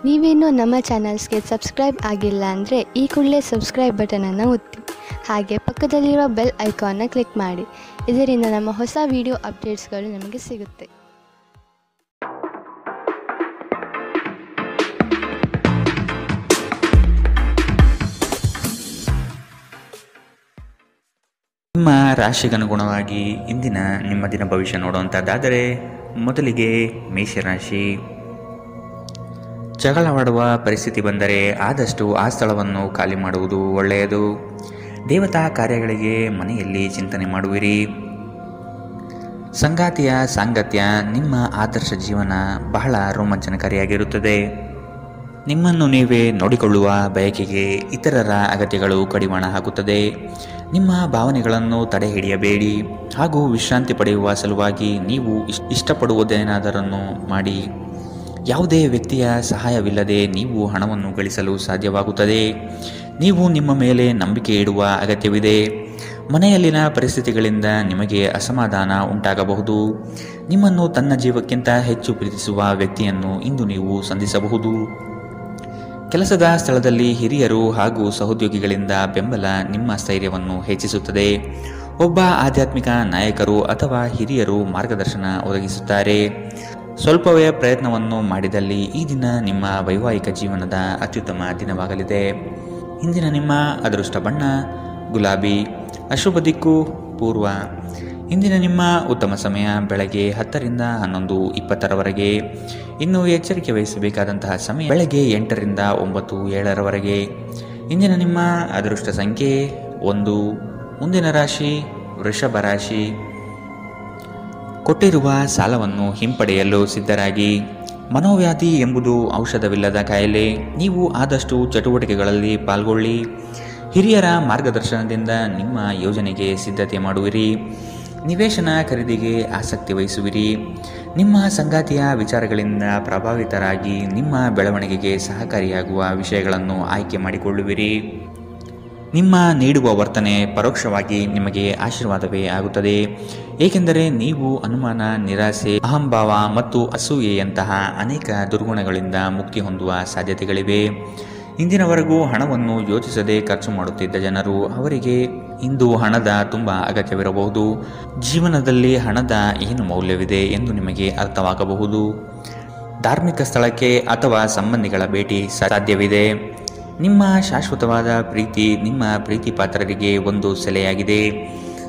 ನೀವೇನೂ ನಮ್ಮ ಚಾನಲ್ಸ್ಗೆ ಸಬ್ಸ್ಕ್ರೈಬ್ ಆಗಿಲ್ಲ ಅಂದರೆ ಈ ಕೂಡಲೇ ಸಬ್ಸ್ಕ್ರೈಬ್ ಬಟನನ್ನು ಒತ್ತಿ. ಹಾಗೆ ಪಕ್ಕದಲ್ಲಿರುವ ಬೆಲ್ ಐಕಾನ್ನ ಕ್ಲಿಕ್ ಮಾಡಿ. ಇದರಿಂದ ನಮ್ಮ ಹೊಸ ವಿಡಿಯೋ ಅಪ್ಡೇಟ್ಸ್ಗಳು ನಿಮಗೆ ಸಿಗುತ್ತೆ. ನಿಮ್ಮ ರಾಶಿಗನುಗುಣವಾಗಿ ಇಂದಿನ ನಿಮ್ಮ ದಿನ ಭವಿಷ್ಯ ನೋಡುವಂಥದ್ದಾದರೆ ಮೊದಲಿಗೆ ಮೇಷರಾಶಿ. ಜಗಳವಾಡುವ ಪರಿಸ್ಥಿತಿ ಬಂದರೆ ಆದಷ್ಟು ಆ ಸ್ಥಳವನ್ನು ಖಾಲಿ ಮಾಡುವುದು ಒಳ್ಳೆಯದು. ದೇವತಾ ಕಾರ್ಯಗಳಿಗೆ ಮನೆಯಲ್ಲಿ ಚಿಂತನೆ ಮಾಡುವಿರಿ. ಸಂಗಾತಿಯ ಸಾಂಗತ್ಯ ನಿಮ್ಮ ಆದರ್ಶ ಜೀವನ ಬಹಳ ರೋಮಾಂಚನಕಾರಿಯಾಗಿರುತ್ತದೆ. ನಿಮ್ಮನ್ನು ನೀವೇ ನೋಡಿಕೊಳ್ಳುವ ಬಯಕೆಗೆ ಇತರರ ಅಗತ್ಯಗಳು ಕಡಿವಾಣ ಹಾಕುತ್ತದೆ. ನಿಮ್ಮ ಭಾವನೆಗಳನ್ನು ತಡೆ ಹಿಡಿಯಬೇಡಿ ಹಾಗೂ ವಿಶ್ರಾಂತಿ ಪಡೆಯುವ ಸಲುವಾಗಿ ನೀವು ಇಷ್ಟಪಡುವುದೇನಾದರನ್ನು ಮಾಡಿ. ಯಾವುದೇ ವ್ಯಕ್ತಿಯ ಸಹಾಯವಿಲ್ಲದೆ ನೀವು ಹಣವನ್ನು ಗಳಿಸಲು ಸಾಧ್ಯವಾಗುತ್ತದೆ. ನೀವು ನಿಮ್ಮ ಮೇಲೆ ನಂಬಿಕೆ ಇಡುವ ಅಗತ್ಯವಿದೆ. ಮನೆಯಲ್ಲಿನ ಪರಿಸ್ಥಿತಿಗಳಿಂದ ನಿಮಗೆ ಅಸಮಾಧಾನ ಉಂಟಾಗಬಹುದು. ನಿಮ್ಮನ್ನು ತನ್ನ ಜೀವಕ್ಕಿಂತ ಹೆಚ್ಚು ಪ್ರೀತಿಸುವ ವ್ಯಕ್ತಿಯನ್ನು ಇಂದು ನೀವು ಸಂಧಿಸಬಹುದು. ಕೆಲಸದ ಸ್ಥಳದಲ್ಲಿ ಹಿರಿಯರು ಹಾಗೂ ಸಹೋದ್ಯೋಗಿಗಳಿಂದ ಬೆಂಬಲ ನಿಮ್ಮ ಸ್ಥೈರ್ಯವನ್ನು ಹೆಚ್ಚಿಸುತ್ತದೆ. ಒಬ್ಬ ಆಧ್ಯಾತ್ಮಿಕ ನಾಯಕರು ಅಥವಾ ಹಿರಿಯರು ಮಾರ್ಗದರ್ಶನ ಒದಗಿಸುತ್ತಾರೆ. ಸ್ವಲ್ಪವೇ ಪ್ರಯತ್ನವನ್ನು ಮಾಡಿದಲ್ಲಿ ಈ ದಿನ ನಿಮ್ಮ ವೈವಾಹಿಕ ಜೀವನದ ಅತ್ಯುತ್ತಮ ದಿನವಾಗಲಿದೆ. ಇಂದಿನ ನಿಮ್ಮ ಅದೃಷ್ಟ ಬಣ್ಣ ಗುಲಾಬಿ. ಅಶುಭ ದಿಕ್ಕು ಪೂರ್ವ. ಇಂದಿನ ನಿಮ್ಮ ಉತ್ತಮ ಸಮಯ ಬೆಳಗ್ಗೆ 10ರಿಂದ 11:20ರವರೆಗೆ. ಇನ್ನು ಎಚ್ಚರಿಕೆ ವಹಿಸಬೇಕಾದಂತಹ ಸಮಯ ಬೆಳಗ್ಗೆ 8ರಿಂದ 9:07ರವರೆಗೆ. ಇಂದಿನ ನಿಮ್ಮ ಅದೃಷ್ಟ ಸಂಖ್ಯೆ 1. ಮುಂದಿನ ರಾಶಿ ವೃಷಭ ರಾಶಿ. ಕೊಟ್ಟಿರುವ ಸಾಲವನ್ನು ಹಿಂಪಡೆಯಲು ಸಿದ್ಧರಾಗಿ. ಮನೋವ್ಯಾಧಿ ಎಂಬುದು ಔಷಧವಿಲ್ಲದ ಕಾಯಿಲೆ. ನೀವು ಆದಷ್ಟು ಚಟುವಟಿಕೆಗಳಲ್ಲಿ ಪಾಲ್ಗೊಳ್ಳಿ. ಹಿರಿಯರ ಮಾರ್ಗದರ್ಶನದಿಂದ ನಿಮ್ಮ ಯೋಜನೆಗೆ ಸಿದ್ಧತೆ ಮಾಡುವಿರಿ. ನಿವೇಶನ ಖರೀದಿಗೆ ಆಸಕ್ತಿ ವಹಿಸುವಿರಿ. ನಿಮ್ಮ ಸಂಗಾತಿಯ ವಿಚಾರಗಳಿಂದ ಪ್ರಭಾವಿತರಾಗಿ ನಿಮ್ಮ ಬೆಳವಣಿಗೆಗೆ ಸಹಕಾರಿಯಾಗುವ ವಿಷಯಗಳನ್ನು ಆಯ್ಕೆ ಮಾಡಿಕೊಳ್ಳುವಿರಿ. ನಿಮ್ಮ ನೀಡುವ ವರ್ತನೆ ಪರೋಕ್ಷವಾಗಿ ನಿಮಗೆ ಆಶೀರ್ವಾದವೇ ಆಗುತ್ತದೆ. ಏಕೆಂದರೆ ನೀವು ಅನುಮಾನ, ನಿರಾಸೆ, ಅಹಂಭಾವ ಮತ್ತು ಅಸೂಯೆಯಂತಹ ಅನೇಕ ದುರ್ಗುಣಗಳಿಂದ ಮುಕ್ತಿ ಹೊಂದುವ ಸಾಧ್ಯತೆಗಳಿವೆ. ಇಂದಿನವರೆಗೂ ಹಣವನ್ನು ಯೋಚಿಸದೆ ಖರ್ಚು ಮಾಡುತ್ತಿದ್ದ ಜನರು ಅವರಿಗೆ ಇಂದು ಹಣದ ತುಂಬ ಅಗತ್ಯವಿರಬಹುದು. ಜೀವನದಲ್ಲಿ ಹಣದ ಏನು ಮೌಲ್ಯವಿದೆ ಎಂದು ನಿಮಗೆ ಅರ್ಥವಾಗಬಹುದು. ಧಾರ್ಮಿಕ ಸ್ಥಳಕ್ಕೆ ಅಥವಾ ಸಂಬಂಧಿಗಳ ಭೇಟಿ ಸಾಧ್ಯವಿದೆ. ನಿಮ್ಮ ಶಾಶ್ವತವಾದ ಪ್ರೀತಿ ನಿಮ್ಮ ಪ್ರೀತಿ ಪಾತ್ರರಿಗೆ ಒಂದು ಸೆಲೆಯಾಗಿದೆ.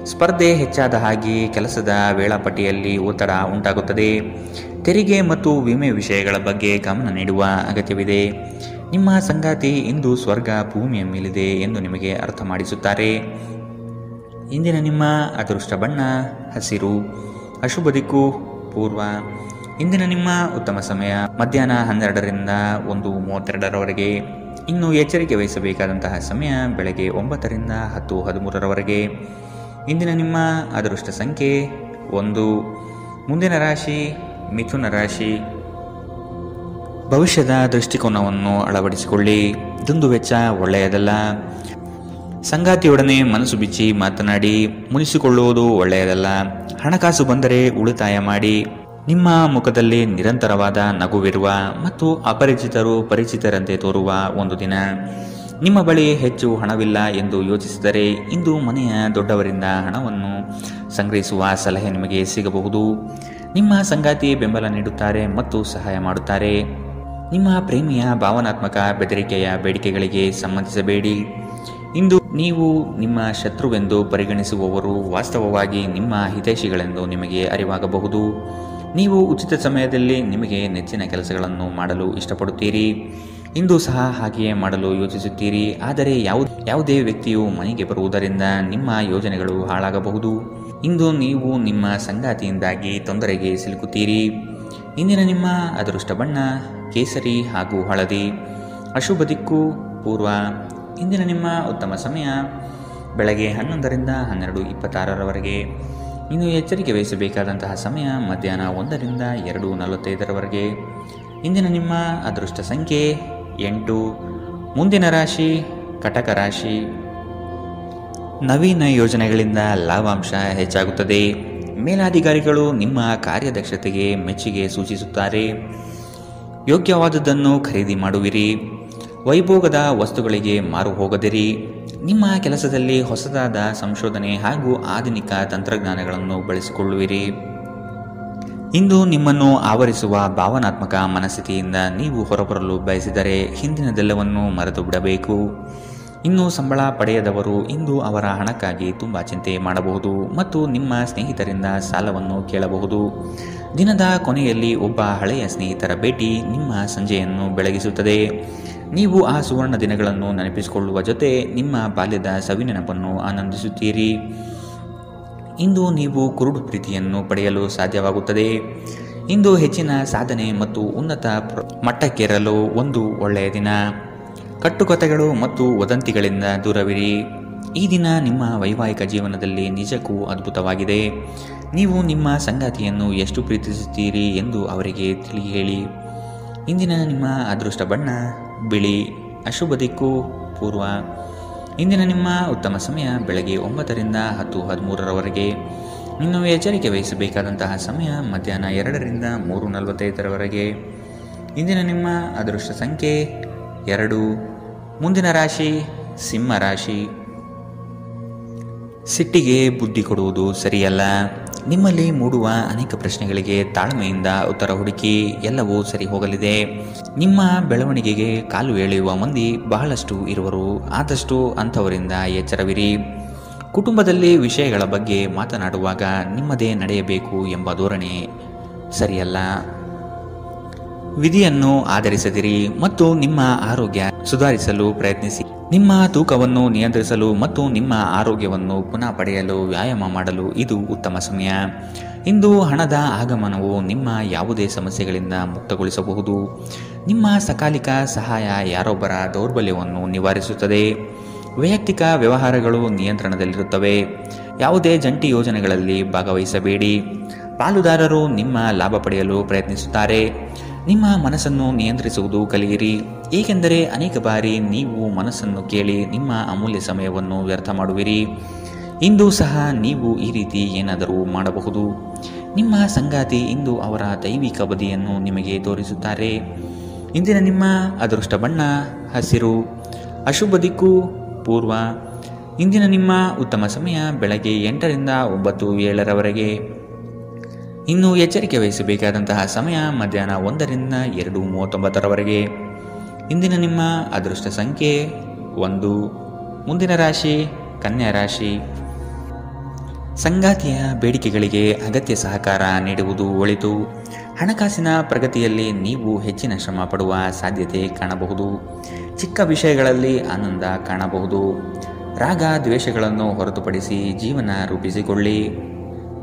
ಸ್ಪರ್ಧೆ ಹೆಚ್ಚಾದ ಹಾಗೆ ಕೆಲಸದ ವೇಳಾಪಟ್ಟಿಯಲ್ಲಿ ಒತ್ತಡ ಉಂಟಾಗುತ್ತದೆ. ತೆರಿಗೆ ಮತ್ತು ವಿಮೆ ವಿಷಯಗಳ ಬಗ್ಗೆ ಗಮನ ನೀಡುವ ಅಗತ್ಯವಿದೆ. ನಿಮ್ಮ ಸಂಗಾತಿ ಇಂದು ಸ್ವರ್ಗ ಭೂಮಿಯ ಮೇಲಿದೆ ಎಂದು ನಿಮಗೆ ಅರ್ಥ ಮಾಡಿಸುತ್ತಾರೆ. ಇಂದಿನ ನಿಮ್ಮ ಅದೃಷ್ಟ ಬಣ್ಣ ಹಸಿರು. ಅಶುಭ ದಿಕ್ಕು ಪೂರ್ವ. ಇಂದಿನ ನಿಮ್ಮ ಉತ್ತಮ ಸಮಯ ಮಧ್ಯಾಹ್ನ 12ರಿಂದ 1:32ರವರೆಗೆ. ಇನ್ನು ಎಚ್ಚರಿಕೆ ವಹಿಸಬೇಕಾದಂತಹ ಸಮಯ ಬೆಳಗ್ಗೆ 9ರಿಂದ 10:13ರವರೆಗೆ. ಇಂದಿನ ನಿಮ್ಮ ಅದೃಷ್ಟ ಸಂಖ್ಯೆ 1. ಮುಂದಿನ ರಾಶಿ ಮಿಥುನ ರಾಶಿ. ಭವಿಷ್ಯದ ದೃಷ್ಟಿಕೋನವನ್ನು ಅಳವಡಿಸಿಕೊಳ್ಳಿ. ದುಂದುವೆಚ್ಚ ಒಳ್ಳೆಯದಲ್ಲ. ಸಂಗಾತಿಯೊಡನೆ ಮನಸ್ಸು ಬಿಚ್ಚಿ ಮಾತನಾಡಿ. ಮುನಿಸಿಕೊಳ್ಳುವುದು ಒಳ್ಳೆಯದಲ್ಲ. ಹಣಕಾಸು ಬಂದರೆ ಉಳಿತಾಯ ಮಾಡಿ. ನಿಮ್ಮ ಮುಖದಲ್ಲಿ ನಿರಂತರವಾದ ನಗುವಿರುವ ಮತ್ತು ಅಪರಿಚಿತರು ಪರಿಚಿತರಂತೆ ತೋರುವ ಒಂದು ದಿನ. ನಿಮ್ಮ ಬಳಿ ಹೆಚ್ಚು ಹಣವಿಲ್ಲ ಎಂದು ಯೋಚಿಸಿದರೆ ಇಂದು ಮನೆಯ ದೊಡ್ಡವರಿಂದ ಹಣವನ್ನು ಸಂಗ್ರಹಿಸುವ ಸಲಹೆ ನಿಮಗೆ ಸಿಗಬಹುದು. ನಿಮ್ಮ ಸಂಗಾತಿ ಬೆಂಬಲ ನೀಡುತ್ತಾರೆ ಮತ್ತು ಸಹಾಯ ಮಾಡುತ್ತಾರೆ. ನಿಮ್ಮ ಪ್ರೇಮಿಯ ಭಾವನಾತ್ಮಕ ಬೆದರಿಕೆಯ ಬೇಡಿಕೆಗಳಿಗೆ ಸಂಬಂಧಿಸಬೇಡಿ. ಇಂದು ನೀವು ನಿಮ್ಮ ಶತ್ರುವೆಂದು ಪರಿಗಣಿಸುವವರು ವಾಸ್ತವವಾಗಿ ನಿಮ್ಮ ಹಿತೈಷಿಗಳೆಂದು ನಿಮಗೆ ಅರಿವಾಗಬಹುದು. ನೀವು ಉಚಿತ ಸಮಯದಲ್ಲಿ ನಿಮಗೆ ನೆಚ್ಚಿನ ಕೆಲಸಗಳನ್ನು ಮಾಡಲು ಇಷ್ಟಪಡುತ್ತೀರಿ. ಇಂದು ಸಹ ಹಾಗೆಯೇ ಮಾಡಲು ಯೋಚಿಸುತ್ತೀರಿ. ಆದರೆ ಯಾವುದೇ ವ್ಯಕ್ತಿಯು ಮನೆಗೆ ಬರುವುದರಿಂದ ನಿಮ್ಮ ಯೋಜನೆಗಳು ಹಾಳಾಗಬಹುದು. ಇಂದು ನೀವು ನಿಮ್ಮ ಸಂಗಾತಿಯಿಂದಾಗಿ ತೊಂದರೆಗೆ ಸಿಲುಕುತ್ತೀರಿ. ಇಂದಿನ ನಿಮ್ಮ ಅದೃಷ್ಟ ಬಣ್ಣ ಕೇಸರಿ ಹಾಗೂ ಹಳದಿ. ಅಶುಭ ದಿಕ್ಕು ಪೂರ್ವ. ಇಂದಿನ ನಿಮ್ಮ ಉತ್ತಮ ಸಮಯ ಬೆಳಗ್ಗೆ 11ರಿಂದ 12:26ರವರೆಗೆ. ಇನ್ನು ಎಚ್ಚರಿಕೆ ವಹಿಸಬೇಕಾದಂತಹ ಸಮಯ ಮಧ್ಯಾಹ್ನ 1ರಿಂದ 2:45ರವರೆಗೆ. ಇಂದಿನ ನಿಮ್ಮ ಅದೃಷ್ಟ ಸಂಖ್ಯೆ 8. ಮುಂದಿನ ರಾಶಿ ಕಟಕ ರಾಶಿ. ನವೀನ ಯೋಜನೆಗಳಿಂದ ಲಾಭಾಂಶ ಹೆಚ್ಚಾಗುತ್ತದೆ. ಮೇಲಾಧಿಕಾರಿಗಳು ನಿಮ್ಮ ಕಾರ್ಯದಕ್ಷತೆಗೆ ಮೆಚ್ಚುಗೆ ಸೂಚಿಸುತ್ತಾರೆ. ಯೋಗ್ಯವಾದುದನ್ನು ಖರೀದಿ ಮಾಡುವಿರಿ. ವೈಭೋಗದ ವಸ್ತುಗಳಿಗೆ ಮಾರು ಹೋಗದಿರಿ. ನಿಮ್ಮ ಕೆಲಸದಲ್ಲಿ ಹೊಸದಾದ ಸಂಶೋಧನೆ ಹಾಗೂ ಆಧುನಿಕ ತಂತ್ರಜ್ಞಾನಗಳನ್ನು ಬಳಸಿಕೊಳ್ಳುವಿರಿ. ಇಂದು ನಿಮ್ಮನ್ನು ಆವರಿಸುವ ಭಾವನಾತ್ಮಕ ಮನಸ್ಥಿತಿಯಿಂದ ನೀವು ಹೊರಬರಲು ಬಯಸಿದರೆ ಹಿಂದಿನದೆಲ್ಲವನ್ನು ಮರೆತು ಬಿಡಬೇಕು. ಇನ್ನು ಸಂಬಳ ಪಡೆಯದವರು ಇಂದು ಅವರ ಹಣಕ್ಕಾಗಿ ತುಂಬ ಚಿಂತೆ ಮಾಡಬಹುದು ಮತ್ತು ನಿಮ್ಮ ಸ್ನೇಹಿತರಿಂದ ಸಾಲವನ್ನು ಕೇಳಬಹುದು. ದಿನದ ಕೊನೆಯಲ್ಲಿ ಒಬ್ಬ ಹಳೆಯ ಸ್ನೇಹಿತರ ಭೇಟಿ ನಿಮ್ಮ ಸಂಜೆಯನ್ನು ಬೆಳಗಿಸುತ್ತದೆ. ನೀವು ಆ ಸುವರ್ಣ ದಿನಗಳನ್ನು ನೆನಪಿಸಿಕೊಳ್ಳುವ ಜೊತೆ ನಿಮ್ಮ ಬಾಲ್ಯದ ಸವಿನೆನಪನ್ನು ಆನಂದಿಸುತ್ತೀರಿ. ಇಂದು ನೀವು ಕುರುಡು ಪ್ರೀತಿಯನ್ನು ಪಡೆಯಲು ಸಾಧ್ಯವಾಗುತ್ತದೆ. ಇಂದು ಹೆಚ್ಚಿನ ಸಾಧನೆ ಮತ್ತು ಉನ್ನತ ಮಟ್ಟಕ್ಕೇರಲು ಒಂದು ಒಳ್ಳೆಯ ದಿನ. ಕಟ್ಟುಕತೆಗಳು ಮತ್ತು ವದಂತಿಗಳಿಂದ ದೂರವಿರಿ. ಈ ದಿನ ನಿಮ್ಮ ವೈವಾಹಿಕ ಜೀವನದಲ್ಲಿ ನಿಜಕ್ಕೂ ಅದ್ಭುತವಾಗಿದೆ. ನೀವು ನಿಮ್ಮ ಸಂಗಾತಿಯನ್ನು ಎಷ್ಟು ಪ್ರೀತಿಸುತ್ತೀರಿ ಎಂದು ಅವರಿಗೆ ತಿಳಿ ಹೇಳಿ. ಇಂದಿನ ನಿಮ್ಮ ಅದೃಷ್ಟ ಬಣ್ಣ ಬಿಳಿ. ಅಶುಭ ದಿಕ್ಕು ಪೂರ್ವ. ಇಂದಿನ ನಿಮ್ಮ ಉತ್ತಮ ಸಮಯ ಬೆಳಗ್ಗೆ 9ರಿಂದ 10:13ರವರೆಗೆ. ಇನ್ನು ಎಚ್ಚರಿಕೆ ವಹಿಸಬೇಕಾದಂತಹ ಸಮಯ ಮಧ್ಯಾಹ್ನ 2ರಿಂದ 3:45ರವರೆಗೆ. ಇಂದಿನ ನಿಮ್ಮ ಅದೃಷ್ಟ ಸಂಖ್ಯೆ 2. ಮುಂದಿನ ರಾಶಿ ಸಿಂಹ ರಾಶಿ. ಸಿಟ್ಟಿಗೆ ಬುದ್ಧಿ ಕೊಡುವುದು ಸರಿಯಲ್ಲ. ನಿಮ್ಮಲ್ಲಿ ಮೂಡುವ ಅನೇಕ ಪ್ರಶ್ನೆಗಳಿಗೆ ತಾಳ್ಮೆಯಿಂದ ಉತ್ತರ ಹುಡುಕಿ. ಎಲ್ಲವೂ ಸರಿ ಹೋಗಲಿದೆ. ನಿಮ್ಮ ಬೆಳವಣಿಗೆಗೆ ಕಾಲು ಎಳೆಯುವ ಮಂದಿ ಬಹಳಷ್ಟು ಇರುವರು. ಆದಷ್ಟು ಅಂಥವರಿಂದ ಎಚ್ಚರವಿರಿ. ಕುಟುಂಬದಲ್ಲಿ ವಿಷಯಗಳ ಬಗ್ಗೆ ಮಾತನಾಡುವಾಗ ನಿಮ್ಮದೇ ನಡೆಯಬೇಕು ಎಂಬ ಧೋರಣೆ ಸರಿಯಲ್ಲ. ವಿಧಿಯನ್ನು ಆಧರಿಸದಿರಿ ಮತ್ತು ನಿಮ್ಮ ಆರೋಗ್ಯ ಸುಧಾರಿಸಲು ಪ್ರಯತ್ನಿಸಿ. ನಿಮ್ಮ ತೂಕವನ್ನು ನಿಯಂತ್ರಿಸಲು ಮತ್ತು ನಿಮ್ಮ ಆರೋಗ್ಯವನ್ನು ಪುನಃ ಪಡೆಯಲು ವ್ಯಾಯಾಮ ಮಾಡಲು ಇದು ಉತ್ತಮ ಸಮಯ. ಇಂದು ಹಣದ ಆಗಮನವು ನಿಮ್ಮ ಯಾವುದೇ ಸಮಸ್ಯೆಗಳಿಂದ ಮುಕ್ತಗೊಳಿಸಬಹುದು. ನಿಮ್ಮ ಸಕಾಲಿಕ ಸಹಾಯ ಯಾರೊಬ್ಬರ ದೌರ್ಬಲ್ಯವನ್ನು ನಿವಾರಿಸುತ್ತದೆ. ವೈಯಕ್ತಿಕ ವ್ಯವಹಾರಗಳು ನಿಯಂತ್ರಣದಲ್ಲಿರುತ್ತವೆ. ಯಾವುದೇ ಜಂಟಿ ಯೋಜನೆಗಳಲ್ಲಿ ಭಾಗವಹಿಸಬೇಡಿ. ಪಾಲುದಾರರು ನಿಮ್ಮ ಲಾಭ ಪಡೆಯಲು ಪ್ರಯತ್ನಿಸುತ್ತಾರೆ. ನಿಮ್ಮ ಮನಸ್ಸನ್ನು ನಿಯಂತ್ರಿಸುವುದು ಕಲಿಯಿರಿ, ಏಕೆಂದರೆ ಅನೇಕ ಬಾರಿ ನೀವು ಮನಸ್ಸನ್ನು ಕೇಳಿ ನಿಮ್ಮ ಅಮೂಲ್ಯ ಸಮಯವನ್ನು ವ್ಯರ್ಥ ಮಾಡುವಿರಿ. ಇಂದು ಸಹ ನೀವು ಈ ರೀತಿ ಏನಾದರೂ ಮಾಡಬಹುದು. ನಿಮ್ಮ ಸಂಗಾತಿ ಇಂದು ಅವರ ದೈವಿಕ ಬದಿಯನ್ನು ನಿಮಗೆ ತೋರಿಸುತ್ತಾರೆ. ಇಂದಿನ ನಿಮ್ಮ ಅದೃಷ್ಟ ಬಣ್ಣ ಹಸಿರು. ಅಶುಭ ದಿಕ್ಕು ಪೂರ್ವ. ಇಂದಿನ ನಿಮ್ಮ ಉತ್ತಮ ಸಮಯ ಬೆಳಗ್ಗೆ 8ರಿಂದ 9:07ರವರೆಗೆ. ಇನ್ನು ಎಚ್ಚರಿಕೆ ವಹಿಸಬೇಕಾದಂತಹ ಸಮಯ ಮಧ್ಯಾಹ್ನ 1ರಿಂದ 2:39ರವರೆಗೆ. ಇಂದಿನ ನಿಮ್ಮ ಅದೃಷ್ಟ ಸಂಖ್ಯೆ 1. ಮುಂದಿನ ರಾಶಿ ಕನ್ಯಾ ರಾಶಿ. ಸಂಗಾತಿಯ ಬೇಡಿಕೆಗಳಿಗೆ ಅಗತ್ಯ ಸಹಕಾರ ನೀಡುವುದು ಒಳಿತು. ಹಣಕಾಸಿನ ಪ್ರಗತಿಯಲ್ಲಿ ನೀವು ಹೆಚ್ಚಿನ ಶ್ರಮ ಪಡುವ ಸಾಧ್ಯತೆ ಕಾಣಬಹುದು. ಚಿಕ್ಕ ವಿಷಯಗಳಲ್ಲಿ ಆನಂದ ಕಾಣಬಹುದು. ರಾಗ ದ್ವೇಷಗಳನ್ನು ಹೊರತುಪಡಿಸಿ ಜೀವನ ರೂಪಿಸಿಕೊಳ್ಳಿ.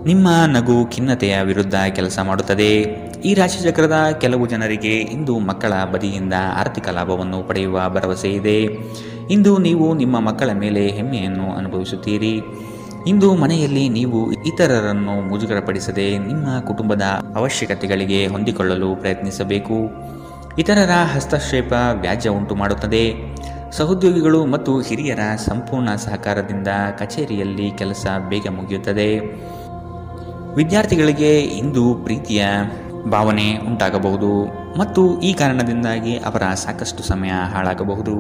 ನಿಮ್ಮ ನಗು ಖಿನ್ನತೆಯ ವಿರುದ್ಧ ಕೆಲಸ ಮಾಡುತ್ತದೆ. ಈ ರಾಶಿಚಕ್ರದ ಕೆಲವು ಜನರಿಗೆ ಇಂದು ಮಕ್ಕಳ ಬದಿಯಿಂದ ಆರ್ಥಿಕ ಲಾಭವನ್ನು ಪಡೆಯುವ ಭರವಸೆ ಇದೆ. ಇಂದು ನೀವು ನಿಮ್ಮ ಮಕ್ಕಳ ಮೇಲೆ ಹೆಮ್ಮೆಯನ್ನು ಅನುಭವಿಸುತ್ತೀರಿ. ಇಂದು ಮನೆಯಲ್ಲಿ ನೀವು ಇತರರನ್ನು ಮುಜುಗರಪಡಿಸದೆ ನಿಮ್ಮ ಕುಟುಂಬದ ಅವಶ್ಯಕತೆಗಳಿಗೆ ಹೊಂದಿಕೊಳ್ಳಲು ಪ್ರಯತ್ನಿಸಬೇಕು. ಇತರರ ಹಸ್ತಕ್ಷೇಪ ವ್ಯಾಜ್ಯ ಉಂಟು ಮಾಡುತ್ತದೆ. ಸಹೋದ್ಯೋಗಿಗಳು ಮತ್ತು ಹಿರಿಯರ ಸಂಪೂರ್ಣ ಸಹಕಾರದಿಂದ ಕಚೇರಿಯಲ್ಲಿ ಕೆಲಸ ಬೇಗ ಮುಗಿಯುತ್ತದೆ. ವಿದ್ಯಾರ್ಥಿಗಳಿಗೆ ಇಂದು ಪ್ರೀತಿಯ ಭಾವನೆ ಉಂಟಾಗಬಹುದು ಮತ್ತು ಈ ಕಾರಣದಿಂದಾಗಿ ಅವರ ಸಾಕಷ್ಟು ಸಮಯ ಹಾಳಾಗಬಹುದು.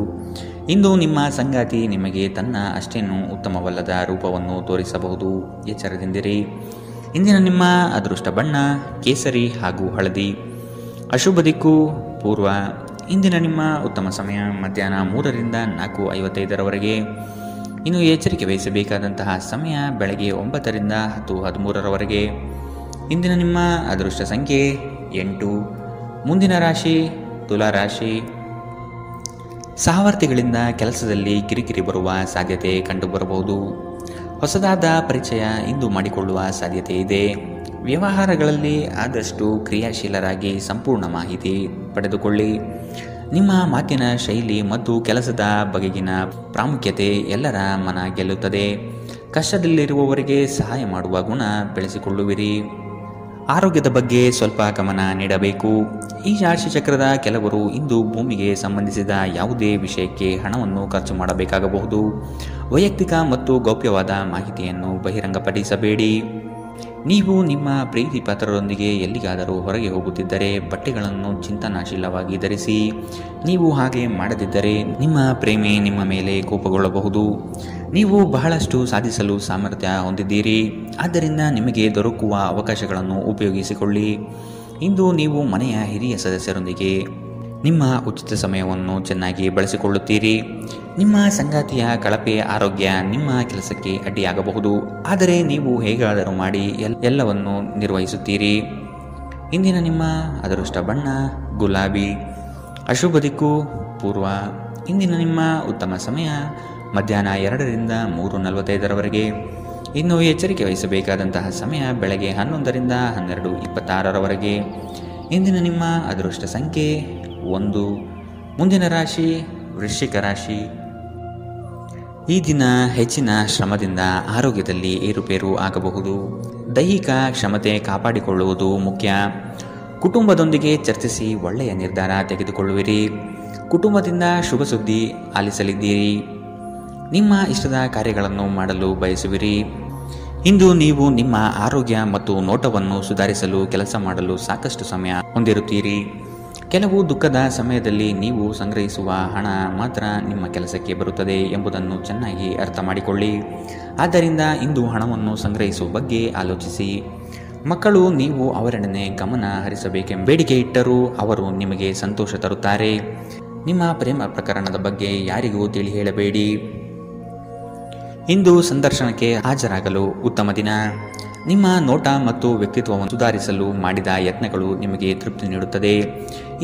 ಇಂದು ನಿಮ್ಮ ಸಂಗಾತಿ ನಿಮಗೆ ತನ್ನ ಅಷ್ಟೇನೂ ಉತ್ತಮವಲ್ಲದ ರೂಪವನ್ನು ತೋರಿಸಬಹುದು. ಎಚ್ಚರದಿಂದಿರಿ. ಇಂದಿನ ನಿಮ್ಮ ಅದೃಷ್ಟ ಬಣ್ಣ ಕೇಸರಿ ಹಾಗೂ ಹಳದಿ. ಅಶುಭ ದಿಕ್ಕು ಪೂರ್ವ. ಇಂದಿನ ನಿಮ್ಮ ಉತ್ತಮ ಸಮಯ ಮಧ್ಯಾಹ್ನ 3ರಿಂದ 4:55ರವರೆಗೆ. ಇನ್ನು ಎಚ್ಚರಿಕೆ ವಹಿಸಬೇಕಾದಂತಹ ಸಮಯ ಬೆಳಗ್ಗೆ 9ರಿಂದ 10:13ರವರೆಗೆ. ಇಂದಿನ ನಿಮ್ಮ ಅದೃಷ್ಟ ಸಂಖ್ಯೆ 8. ಮುಂದಿನ ರಾಶಿ ತುಲಾ ರಾಶಿ. ಸಹವರ್ತಿಗಳಿಂದ ಕೆಲಸದಲ್ಲಿ ಕಿರಿಕಿರಿ ಬರುವ ಸಾಧ್ಯತೆ ಕಂಡುಬರಬಹುದು. ಹೊಸದಾದ ಪರಿಚಯ ಇಂದು ಮಾಡಿಕೊಳ್ಳುವ ಸಾಧ್ಯತೆ ಇದೆ. ವ್ಯವಹಾರಗಳಲ್ಲಿ ಆದಷ್ಟು ಕ್ರಿಯಾಶೀಲರಾಗಿ ಸಂಪೂರ್ಣ ಮಾಹಿತಿ ಪಡೆದುಕೊಳ್ಳಿ. ನಿಮ್ಮ ಮಾತಿನ ಶೈಲಿ ಮತ್ತು ಕೆಲಸದ ಬಗೆಗಿನ ಪ್ರಾಮುಖ್ಯತೆ ಎಲ್ಲರ ಮನ ಗೆಲ್ಲುತ್ತದೆ. ಕಷ್ಟದಲ್ಲಿರುವವರಿಗೆ ಸಹಾಯ ಮಾಡುವ ಗುಣ ಬೆಳೆಸಿಕೊಳ್ಳುವಿರಿ. ಆರೋಗ್ಯದ ಬಗ್ಗೆ ಸ್ವಲ್ಪ ಗಮನ ನೀಡಬೇಕು. ಈ ರಾಶಿಚಕ್ರದ ಕೆಲವರು ಇಂದು ಭೂಮಿಗೆ ಸಂಬಂಧಿಸಿದ ಯಾವುದೇ ವಿಷಯಕ್ಕೆ ಹಣವನ್ನು ಖರ್ಚು ಮಾಡಬೇಕಾಗಬಹುದು. ವೈಯಕ್ತಿಕ ಮತ್ತು ಗೌಪ್ಯವಾದ ಮಾಹಿತಿಯನ್ನು ಬಹಿರಂಗಪಡಿಸಬೇಡಿ. ನೀವು ನಿಮ್ಮ ಪ್ರೀತಿ ಪಾತ್ರರೊಂದಿಗೆ ಎಲ್ಲಿಗಾದರೂ ಹೊರಗೆ ಹೋಗುತ್ತಿದ್ದರೆ ಬಟ್ಟೆಗಳನ್ನು ಚಿಂತನಾಶೀಲವಾಗಿ ಧರಿಸಿ. ನೀವು ಹಾಗೆ ಮಾಡದಿದ್ದರೆ ನಿಮ್ಮ ಪ್ರೇಮಿ ನಿಮ್ಮ ಮೇಲೆ ಕೋಪಗೊಳ್ಳಬಹುದು. ನೀವು ಬಹಳಷ್ಟು ಸಾಧಿಸಲು ಸಾಮರ್ಥ್ಯ ಹೊಂದಿದ್ದೀರಿ, ಆದ್ದರಿಂದ ನಿಮಗೆ ದೊರಕುವ ಅವಕಾಶಗಳನ್ನು ಉಪಯೋಗಿಸಿಕೊಳ್ಳಿ. ಇಂದು ನೀವು ಮನೆಯ ಹಿರಿಯ ಸದಸ್ಯರೊಂದಿಗೆ ನಿಮ್ಮ ಉಚಿತ ಸಮಯವನ್ನು ಚೆನ್ನಾಗಿ ಬಳಸಿಕೊಳ್ಳುತ್ತೀರಿ. ನಿಮ್ಮ ಸಂಗಾತಿಯ ಕಳಪೆ ಆರೋಗ್ಯ ನಿಮ್ಮ ಕೆಲಸಕ್ಕೆ ಅಡ್ಡಿಯಾಗಬಹುದು, ಆದರೆ ನೀವು ಹೇಗಾದರೂ ಮಾಡಿ ಎಲ್ಲವನ್ನು ನಿರ್ವಹಿಸುತ್ತೀರಿ. ಇಂದಿನ ನಿಮ್ಮ ಅದೃಷ್ಟ ಬಣ್ಣ ಗುಲಾಬಿ. ಅಶುಭ ದಿಕ್ಕು ಪೂರ್ವ. ಇಂದಿನ ನಿಮ್ಮ ಉತ್ತಮ ಸಮಯ ಮಧ್ಯಾಹ್ನ 2ರಿಂದ 3:45ರವರೆಗೆ. ಇನ್ನು ಎಚ್ಚರಿಕೆ ವಹಿಸಬೇಕಾದಂತಹ ಸಮಯ ಬೆಳಗ್ಗೆ 11ರಿಂದ 12:26ರವರೆಗೆ. ಇಂದಿನ ನಿಮ್ಮ ಅದೃಷ್ಟ ಸಂಖ್ಯೆ 1. ಮುಂದಿನ ರಾಶಿ ವೃಶ್ಚಿಕ ರಾಶಿ. ಈ ದಿನ ಹೆಚ್ಚಿನ ಶ್ರಮದಿಂದ ಆರೋಗ್ಯದಲ್ಲಿ ಏರುಪೇರು ಆಗಬಹುದು. ದೈಹಿಕ ಕ್ಷಮತೆ ಕಾಪಾಡಿಕೊಳ್ಳುವುದು ಮುಖ್ಯ. ಕುಟುಂಬದೊಂದಿಗೆ ಚರ್ಚಿಸಿ ಒಳ್ಳೆಯ ನಿರ್ಧಾರ ತೆಗೆದುಕೊಳ್ಳುವಿರಿ. ಕುಟುಂಬದಿಂದ ಶುಭ ಸುದ್ದಿ ಆಲಿಸಲಿದ್ದೀರಿ. ನಿಮ್ಮ ಇಷ್ಟದ ಕಾರ್ಯಗಳನ್ನು ಮಾಡಲು ಬಯಸುವಿರಿ. ಇಂದು ನೀವು ನಿಮ್ಮ ಆರೋಗ್ಯ ಮತ್ತು ನೋಟವನ್ನು ಸುಧಾರಿಸಲು ಕೆಲಸ ಮಾಡಲು ಸಾಕಷ್ಟು ಸಮಯ ಹೊಂದಿರುತ್ತೀರಿ. ಕೆಲವು ದುಃಖದ ಸಮಯದಲ್ಲಿ ನೀವು ಸಂಗ್ರಹಿಸುವ ಹಣ ಮಾತ್ರ ನಿಮ್ಮ ಕೆಲಸಕ್ಕೆ ಬರುತ್ತದೆ ಎಂಬುದನ್ನು ಚೆನ್ನಾಗಿ ಅರ್ಥ ಮಾಡಿಕೊಳ್ಳಿ. ಆದ್ದರಿಂದ ಇಂದು ಹಣವನ್ನು ಸಂಗ್ರಹಿಸುವ ಬಗ್ಗೆ ಆಲೋಚಿಸಿ. ಮಕ್ಕಳು ನೀವು ಅವರೆಡನೆ ಗಮನ ಹರಿಸಬೇಕೆಂಬ ಬೇಡಿಕೆ ಇಟ್ಟರೂ ಅವರು ನಿಮಗೆ ಸಂತೋಷ ತರುತ್ತಾರೆ. ನಿಮ್ಮ ಪ್ರೇಮ ಪ್ರಕರಣದ ಬಗ್ಗೆ ಯಾರಿಗೂ ತಿಳಿ ಹೇಳಬೇಡಿ. ಇಂದು ಸಂದರ್ಶನಕ್ಕೆ ಹಾಜರಾಗಲು ಉತ್ತಮ ದಿನ. ನಿಮ್ಮ ನೋಟ ಮತ್ತು ವ್ಯಕ್ತಿತ್ವವನ್ನು ಸುಧಾರಿಸಲು ಮಾಡಿದ ಯತ್ನಗಳು ನಿಮಗೆ ತೃಪ್ತಿ ನೀಡುತ್ತದೆ.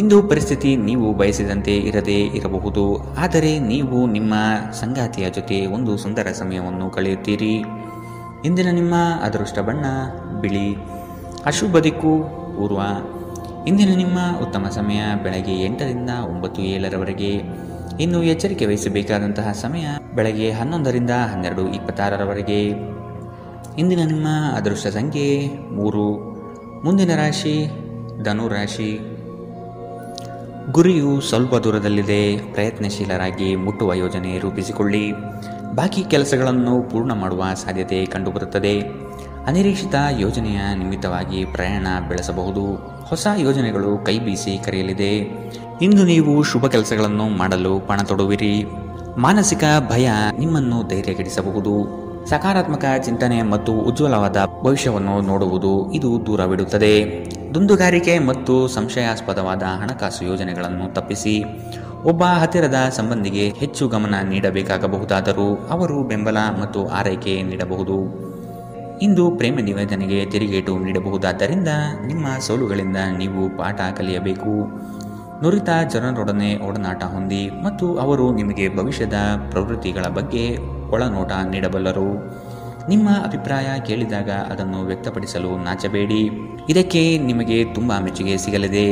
ಇಂದು ಪರಿಸ್ಥಿತಿ ನೀವು ಬಯಸಿದಂತೆ ಇರದೇ ಇರಬಹುದು, ಆದರೆ ನೀವು ನಿಮ್ಮ ಸಂಗಾತಿಯ ಜೊತೆ ಒಂದು ಸುಂದರ ಸಮಯವನ್ನು ಕಳೆಯುತ್ತೀರಿ. ಇಂದಿನ ನಿಮ್ಮ ಅದೃಷ್ಟ ಬಣ್ಣ ಬಿಳಿ. ಅಶುಭ ದಿಕ್ಕು ಪೂರ್ವ. ಇಂದಿನ ನಿಮ್ಮ ಉತ್ತಮ ಸಮಯ ಬೆಳಗ್ಗೆ 8ರಿಂದ 9:07ರವರೆಗೆ. ಇನ್ನು ಎಚ್ಚರಿಕೆ ವಹಿಸಬೇಕಾದಂತಹ ಸಮಯ ಬೆಳಗ್ಗೆ 11ರಿಂದ 12:26ರವರೆಗೆ. ಇಂದಿನ ನಿಮ್ಮ ಅದೃಷ್ಟ ಸಂಖ್ಯೆ 3. ಮುಂದಿನ ರಾಶಿ ಧನು ರಾಶಿ. ಗುರಿಯು ಸ್ವಲ್ಪ ದೂರದಲ್ಲಿದೆ. ಪ್ರಯತ್ನಶೀಲರಾಗಿ ಮುಟ್ಟುವ ಯೋಜನೆ ರೂಪಿಸಿಕೊಳ್ಳಿ. ಬಾಕಿ ಕೆಲಸಗಳನ್ನು ಪೂರ್ಣ ಮಾಡುವ ಸಾಧ್ಯತೆ ಕಂಡುಬರುತ್ತದೆ. ಅನಿರೀಕ್ಷಿತ ಯೋಜನೆಯ ನಿಮಿತ್ತವಾಗಿ ಪ್ರಯಾಣ ಬೆಳೆಸಬಹುದು. ಹೊಸ ಯೋಜನೆಗಳು ಕೈ ಬೀಸಿ ಕರೆಯಲಿದೆ. ಇಂದು ನೀವು ಶುಭ ಕೆಲಸಗಳನ್ನು ಮಾಡಲು ಪಣ ತೊಡುವಿರಿ. ಮಾನಸಿಕ ಭಯ ನಿಮ್ಮನ್ನು ಧೈರ್ಯಗೆಡಿಸಬಹುದು. ಸಕಾರಾತ್ಮಕ ಚಿಂತನೆ ಮತ್ತು ಉಜ್ವಲವಾದ ಭವಿಷ್ಯವನ್ನು ನೋಡುವುದು ಇದು ದೂರವಿಡುತ್ತದೆ. ದುಂದುಗಾರಿಕೆ ಮತ್ತು ಸಂಶಯಾಸ್ಪದವಾದ ಹಣಕಾಸು ಯೋಜನೆಗಳನ್ನು ತಪ್ಪಿಸಿ. ಒಬ್ಬ ಹತ್ತಿರದ ಸಂಬಂಧಿಗೆ ಹೆಚ್ಚು ಗಮನ ನೀಡಬೇಕಾಗಬಹುದಾದರೂ ಅವರು ಬೆಂಬಲ ಮತ್ತು ಆರೈಕೆ ನೀಡಬಹುದು. ಇಂದು ಪ್ರೇಮ ನಿವೇದನೆಗೆ ತಿರುಗೇಟು ನೀಡಬಹುದಾದ್ದರಿಂದ ನಿಮ್ಮ ಸೋಲುಗಳಿಂದ ನೀವು ಪಾಠ ಕಲಿಯಬೇಕು. ನುರಿತ ಜನರೊಡನೆ ಒಡನಾಟ ಹೊಂದಿ ಮತ್ತು ಅವರು ನಿಮಗೆ ಭವಿಷ್ಯದ ಪ್ರವೃತ್ತಿಗಳ ಬಗ್ಗೆ ಒಳನೋಟ ನೀಡಬಲ್ಲರು. ನಿಮ್ಮ ಅಭಿಪ್ರಾಯ ಕೇಳಿದಾಗ ಅದನ್ನು ವ್ಯಕ್ತಪಡಿಸಲು ನಾಚಬೇಡಿ. ಇದಕ್ಕೆ ನಿಮಗೆ ತುಂಬ ಮೆಚ್ಚುಗೆ ಸಿಗಲಿದೆ.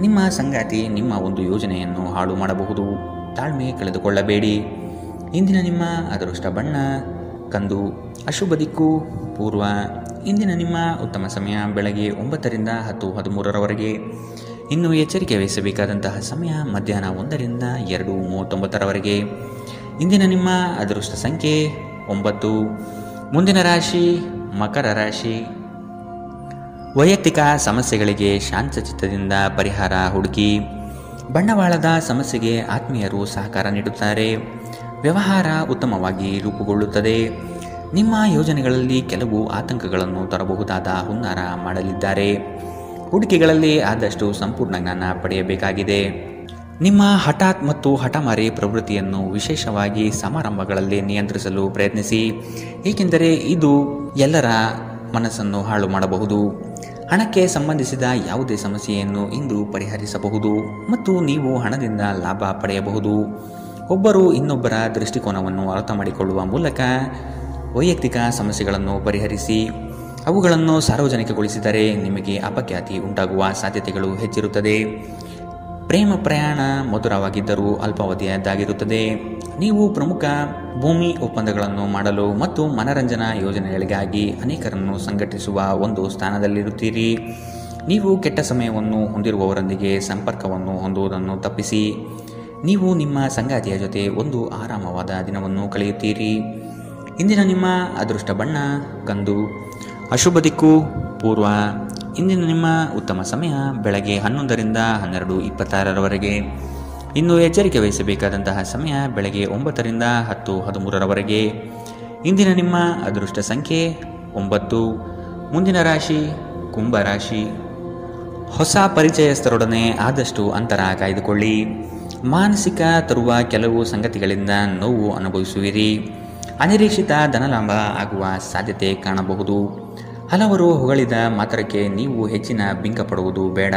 ನಿಮ್ಮ ಸಂಗಾತಿ ನಿಮ್ಮ ಒಂದು ಯೋಜನೆಯನ್ನು ಹಾಳು ಮಾಡಬಹುದು. ತಾಳ್ಮೆ ಕಳೆದುಕೊಳ್ಳಬೇಡಿ. ಇಂದಿನ ನಿಮ್ಮ ಅದೃಷ್ಟ ಬಣ್ಣ ಕಂದು. ಅಶುಭ ದಿಕ್ಕು ಪೂರ್ವ. ಇಂದಿನ ನಿಮ್ಮ ಉತ್ತಮ ಸಮಯ ಬೆಳಗ್ಗೆ 9ರಿಂದ 10:13ರವರೆಗೆ. ಇನ್ನು ಎಚ್ಚರಿಕೆ ವಹಿಸಬೇಕಾದಂತಹ ಸಮಯ ಮಧ್ಯಾಹ್ನ 1ರಿಂದ 2:39ರವರೆಗೆ. ಇಂದಿನ ನಿಮ್ಮ ಅದೃಷ್ಟ ಸಂಖ್ಯೆ 9. ಮುಂದಿನ ರಾಶಿ ಮಕರ ರಾಶಿ. ವೈಯಕ್ತಿಕ ಸಮಸ್ಯೆಗಳಿಗೆ ಶಾಂತಚಿತ್ತದಿಂದ ಪರಿಹಾರ ಹುಡುಕಿ. ಬಂಡವಾಳದ ಸಮಸ್ಯೆಗೆ ಆತ್ಮೀಯರು ಸಹಕಾರ ನೀಡುತ್ತಾರೆ. ವ್ಯವಹಾರ ಉತ್ತಮವಾಗಿ ರೂಪುಗೊಳ್ಳುತ್ತದೆ. ನಿಮ್ಮ ಯೋಜನೆಗಳಲ್ಲಿ ಕೆಲವು ಆತಂಕಗಳನ್ನು ತರಬಹುದಾದ ಹುನ್ನಾರ ಮಾಡಲಿದ್ದಾರೆ. ಹೂಡಿಕೆಗಳಲ್ಲಿ ಆದಷ್ಟು ಸಂಪೂರ್ಣ ಜ್ಞಾನ ಪಡೆಯಬೇಕಾಗಿದೆ. ನಿಮ್ಮ ಹಠಾತ್ ಮತ್ತು ಹಠಮಾರಿ ಪ್ರವೃತ್ತಿಯನ್ನು ವಿಶೇಷವಾಗಿ ಸಮಾರಂಭಗಳಲ್ಲಿ ನಿಯಂತ್ರಿಸಲು ಪ್ರಯತ್ನಿಸಿ, ಏಕೆಂದರೆ ಇದು ಎಲ್ಲರ ಮನಸ್ಸನ್ನು ಹಾಳು ಮಾಡಬಹುದು. ಹಣಕ್ಕೆ ಸಂಬಂಧಿಸಿದ ಯಾವುದೇ ಸಮಸ್ಯೆಯನ್ನು ಇಂದು ಪರಿಹರಿಸಬಹುದು ಮತ್ತು ನೀವು ಹಣದಿಂದ ಲಾಭ ಪಡೆಯಬಹುದು. ಒಬ್ಬರು ಇನ್ನೊಬ್ಬರ ದೃಷ್ಟಿಕೋನವನ್ನು ಅರ್ಥ ಮಾಡಿಕೊಳ್ಳುವ ಮೂಲಕ ವೈಯಕ್ತಿಕ ಸಮಸ್ಯೆಗಳನ್ನು ಪರಿಹರಿಸಿ. ಅವುಗಳನ್ನು ಸಾರ್ವಜನಿಕಗೊಳಿಸಿದರೆ ನಿಮಗೆ ಅಪಖ್ಯಾತಿ ಉಂಟಾಗುವ ಸಾಧ್ಯತೆಗಳು ಹೆಚ್ಚಿರುತ್ತದೆ. ಪ್ರೇಮ ಪ್ರಯಾಣ ಮಧುರವಾಗಿದ್ದರೂ ಅಲ್ಪಾವಧಿಯದ್ದಾಗಿರುತ್ತದೆ. ನೀವು ಪ್ರಮುಖ ಭೂಮಿ ಒಪ್ಪಂದಗಳನ್ನು ಮಾಡಲು ಮತ್ತು ಮನರಂಜನಾ ಯೋಜನೆಗಳಿಗಾಗಿ ಅನೇಕರನ್ನು ಸಂಘಟಿಸುವ ಒಂದು ಸ್ಥಾನದಲ್ಲಿರುತ್ತೀರಿ. ನೀವು ಕೆಟ್ಟ ಸಮಯವನ್ನು ಹೊಂದಿರುವವರೊಂದಿಗೆ ಸಂಪರ್ಕವನ್ನು ಹೊಂದುವುದನ್ನು ತಪ್ಪಿಸಿ. ನೀವು ನಿಮ್ಮ ಸಂಗಾತಿಯ ಜೊತೆ ಒಂದು ಆರಾಮವಾದ ದಿನವನ್ನು ಕಳೆಯುತ್ತೀರಿ. ಇಂದಿನ ನಿಮ್ಮ ಅದೃಷ್ಟ ಬಣ್ಣ ಕಂದು. ಅಶುಭ ದಿಕ್ಕು ಪೂರ್ವ. ಇಂದಿನ ನಿಮ್ಮ ಉತ್ತಮ ಸಮಯ ಬೆಳಗ್ಗೆ 11ರಿಂದ 12:26ರವರೆಗೆ. ಇನ್ನು ಎಚ್ಚರಿಕೆ ವಹಿಸಬೇಕಾದಂತಹ ಸಮಯ ಬೆಳಗ್ಗೆ 9ರಿಂದ 10:13ರವರೆಗೆ. ಇಂದಿನ ನಿಮ್ಮ ಅದೃಷ್ಟ ಸಂಖ್ಯೆ 9. ಮುಂದಿನ ರಾಶಿ ಕುಂಭ ರಾಶಿ. ಹೊಸ ಪರಿಚಯಸ್ಥರೊಡನೆ ಆದಷ್ಟು ಅಂತರ ಕಾಯ್ದುಕೊಳ್ಳಿ. ಮಾನಸಿಕ ತರುವ ಕೆಲವು ಸಂಗತಿಗಳಿಂದ ನೋವು ಅನುಭವಿಸುವಿರಿ. ಅನಿರೀಕ್ಷಿತ ಧನಲಾಭ ಆಗುವ ಸಾಧ್ಯತೆ ಕಾಣಬಹುದು. ಹಲವರು ಹೊಗಳಿದ ಮಾತ್ರಕ್ಕೆ ನೀವು ಹೆಚ್ಚಿನ ಬಿಂಕ ಪಡುವುದು ಬೇಡ.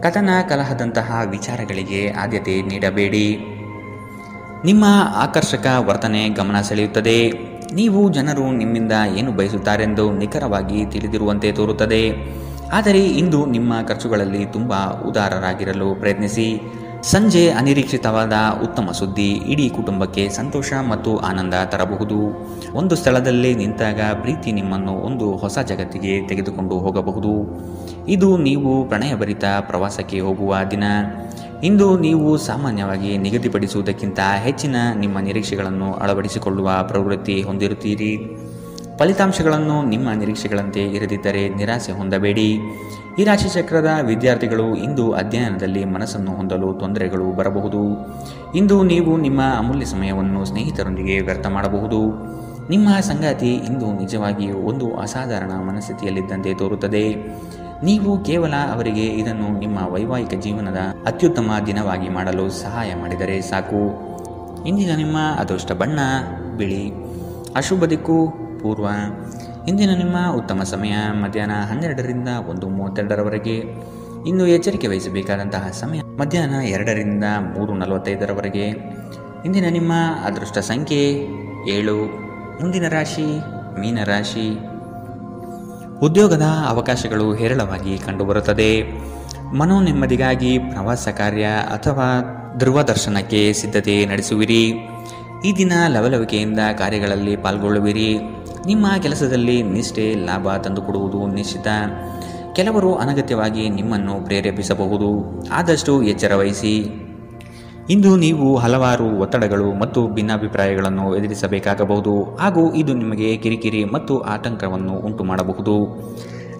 ಕಥನ ಕಲಹದಂತಹ ವಿಚಾರಗಳಿಗೆ ಆದ್ಯತೆ ನೀಡಬೇಡಿ. ನಿಮ್ಮ ಆಕರ್ಷಕ ವರ್ತನೆ ಗಮನ ಸೆಳೆಯುತ್ತದೆ. ನೀವು ಜನರು ನಿಮ್ಮಿಂದ ಏನು ಬಯಸುತ್ತಾರೆಂದು ನಿಖರವಾಗಿ ತಿಳಿದಿರುವಂತೆ ತೋರುತ್ತದೆ. ಆದರೆ ಇಂದು ನಿಮ್ಮ ಖರ್ಚುಗಳಲ್ಲಿ ತುಂಬ ಉದಾರರಾಗಿರಲು ಪ್ರಯತ್ನಿಸಿ. ಸಂಜೆ ಅನಿರೀಕ್ಷಿತವಾದ ಉತ್ತಮ ಸುದ್ದಿ ಇಡೀ ಕುಟುಂಬಕ್ಕೆ ಸಂತೋಷ ಮತ್ತು ಆನಂದ ತರಬಹುದು. ಒಂದು ಸ್ಥಳದಲ್ಲಿ ನಿಂತಾಗ ಪ್ರೀತಿ ನಿಮ್ಮನ್ನು ಒಂದು ಹೊಸ ಜಗತ್ತಿಗೆ ತೆಗೆದುಕೊಂಡು ಹೋಗಬಹುದು. ಇದು ನೀವು ಪ್ರಣಯಭರಿತ ಪ್ರವಾಸಕ್ಕೆ ಹೋಗುವ ದಿನ. ಇಂದು ನೀವು ಸಾಮಾನ್ಯವಾಗಿ ನಿಗದಿಪಡಿಸುವುದಕ್ಕಿಂತ ಹೆಚ್ಚಿನ ನಿಮ್ಮ ನಿರೀಕ್ಷೆಗಳನ್ನು ಅಳವಡಿಸಿಕೊಳ್ಳುವ ಪ್ರವೃತ್ತಿ ಹೊಂದಿರುತ್ತೀರಿ. ಫಲಿತಾಂಶಗಳನ್ನು ನಿಮ್ಮ ನಿರೀಕ್ಷೆಗಳಂತೆ ಇರದಿದ್ದರೆ ನಿರಾಸೆ ಹೊಂದಬೇಡಿ. ಈ ರಾಶಿಚಕ್ರದ ವಿದ್ಯಾರ್ಥಿಗಳು ಇಂದು ಅಧ್ಯಯನದಲ್ಲಿ ಮನಸ್ಸನ್ನು ಹೊಂದಲು ತೊಂದರೆಗಳು ಬರಬಹುದು. ಇಂದು ನೀವು ನಿಮ್ಮ ಅಮೂಲ್ಯ ಸಮಯವನ್ನು ಸ್ನೇಹಿತರೊಂದಿಗೆ ವ್ಯರ್ಥ ಮಾಡಬಹುದು. ನಿಮ್ಮ ಸಂಗಾತಿ ಇಂದು ನಿಜವಾಗಿಯೂ ಒಂದು ಅಸಾಧಾರಣ ಮನಸ್ಥಿತಿಯಲ್ಲಿದ್ದಂತೆ ತೋರುತ್ತದೆ. ನೀವು ಕೇವಲ ಅವರಿಗೆ ಇದನ್ನು ನಿಮ್ಮ ವೈವಾಹಿಕ ಜೀವನದ ಅತ್ಯುತ್ತಮ ದಿನವಾಗಿ ಮಾಡಲು ಸಹಾಯ ಮಾಡಿದರೆ ಸಾಕು. ಇಂದಿನ ನಿಮ್ಮ ಅದೃಷ್ಟ ಬಣ್ಣ ಬಿಳಿ. ಅಶುಭ ದಿಕ್ಕು ಪೂರ್ವ. ಇಂದಿನ ನಿಮ್ಮ ಉತ್ತಮ ಸಮಯ ಮಧ್ಯಾಹ್ನ 12ರಿಂದ 1:32ರವರೆಗೆ. ಇನ್ನು ಎಚ್ಚರಿಕೆ ವಹಿಸಬೇಕಾದಂತಹ ಸಮಯ ಮಧ್ಯಾಹ್ನ 2ರಿಂದ 3:45ರವರೆಗೆ. ಇಂದಿನ ನಿಮ್ಮ ಅದೃಷ್ಟ ಸಂಖ್ಯೆ 7. ಮುಂದಿನ ರಾಶಿ ಮೀನರಾಶಿ. ಉದ್ಯೋಗದ ಅವಕಾಶಗಳು ಹೇರಳವಾಗಿ ಕಂಡುಬರುತ್ತದೆ. ಮನೋನೆಮ್ಮದಿಗಾಗಿ ಪ್ರವಾಸ ಕಾರ್ಯ ಅಥವಾ ಧ್ರುವದರ್ಶನಕ್ಕೆ ಸಿದ್ಧತೆ ನಡೆಸುವಿರಿ. ಈ ದಿನ ಲವಲವಿಕೆಯಿಂದ ಕಾರ್ಯಗಳಲ್ಲಿ ಪಾಲ್ಗೊಳ್ಳುವಿರಿ. ನಿಮ್ಮ ಕೆಲಸದಲ್ಲಿ ನಿಷ್ಠೆ ಲಾಭ ತಂದುಕೊಡುವುದು ನಿಶ್ಚಿತ. ಕೆಲವರು ಅನಗತ್ಯವಾಗಿ ನಿಮ್ಮನ್ನು ಪ್ರೇರೇಪಿಸಬಹುದು. ಆದಷ್ಟು ಎಚ್ಚರ ವಹಿಸಿ. ಇಂದು ನೀವು ಹಲವಾರು ಒತ್ತಡಗಳು ಮತ್ತು ಭಿನ್ನಾಭಿಪ್ರಾಯಗಳನ್ನು ಎದುರಿಸಬೇಕಾಗಬಹುದು ಹಾಗೂ ಇದು ನಿಮಗೆ ಕಿರಿಕಿರಿ ಮತ್ತು ಆತಂಕವನ್ನು ಉಂಟು ಮಾಡಬಹುದು.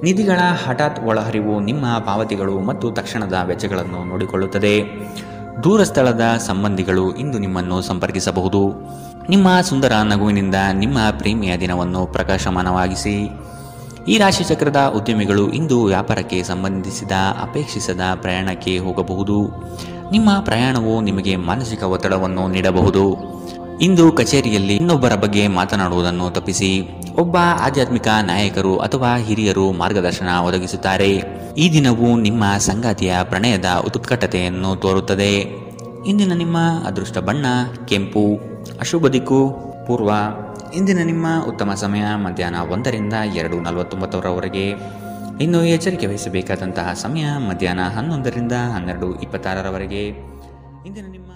ನಿಧಿಗಳ ಹಠಾತ್ ಒಳಹರಿವು ನಿಮ್ಮ ಪಾವತಿಗಳು ಮತ್ತು ತಕ್ಷಣದ ವೆಚ್ಚಗಳನ್ನು ನೋಡಿಕೊಳ್ಳುತ್ತದೆ. ದೂರ ಸ್ಥಳದ ಸಂಬಂಧಿಗಳು ಇಂದು ನಿಮ್ಮನ್ನು ಸಂಪರ್ಕಿಸಬಹುದು. ನಿಮ್ಮ ಸುಂದರ ನಗುವಿನಿಂದ ನಿಮ್ಮ ಪ್ರೇಮಿಯ ದಿನವನ್ನು ಪ್ರಕಾಶಮಾನವಾಗಿಸಿ. ಈ ರಾಶಿಚಕ್ರದ ಉದ್ಯಮಿಗಳು ಇಂದು ವ್ಯಾಪಾರಕ್ಕೆ ಸಂಬಂಧಿಸಿದ ಅಪೇಕ್ಷಿಸದ ಪ್ರಯಾಣಕ್ಕೆ ಹೋಗಬಹುದು. ನಿಮ್ಮ ಪ್ರಯಾಣವು ನಿಮಗೆ ಮಾನಸಿಕ ಒತ್ತಡವನ್ನು ನೀಡಬಹುದು. ಇಂದು ಕಚೇರಿಯಲ್ಲಿ ಇನ್ನೊಬ್ಬರ ಬಗ್ಗೆ ಮಾತನಾಡುವುದನ್ನು ತಪ್ಪಿಸಿ. ಒಬ್ಬ ಆಧ್ಯಾತ್ಮಿಕ ನಾಯಕರು ಅಥವಾ ಹಿರಿಯರು ಮಾರ್ಗದರ್ಶನ ಒದಗಿಸುತ್ತಾರೆ. ಈ ದಿನವು ನಿಮ್ಮ ಸಂಗಾತಿಯ ಪ್ರಣಯದ ಉತ್ಕಟತೆಯನ್ನು ತೋರುತ್ತದೆ. ಇಂದಿನ ನಿಮ್ಮ ಅದೃಷ್ಟ ಬಣ್ಣ ಕೆಂಪು. ಅಶುಭ ದಿಕ್ಕು ಪೂರ್ವ. ಇಂದಿನ ನಿಮ್ಮ ಉತ್ತಮ ಸಮಯ ಮಧ್ಯಾಹ್ನ 1ರಿಂದ 2:49ರವರೆಗೆ. ಇನ್ನು ಎಚ್ಚರಿಕೆ ವಹಿಸಬೇಕಾದಂತಹ ಸಮಯ ಮಧ್ಯಾಹ್ನ 11ರಿಂದ 12:26ರವರೆಗೆ. ಇಂದಿನ ನಿಮ್ಮ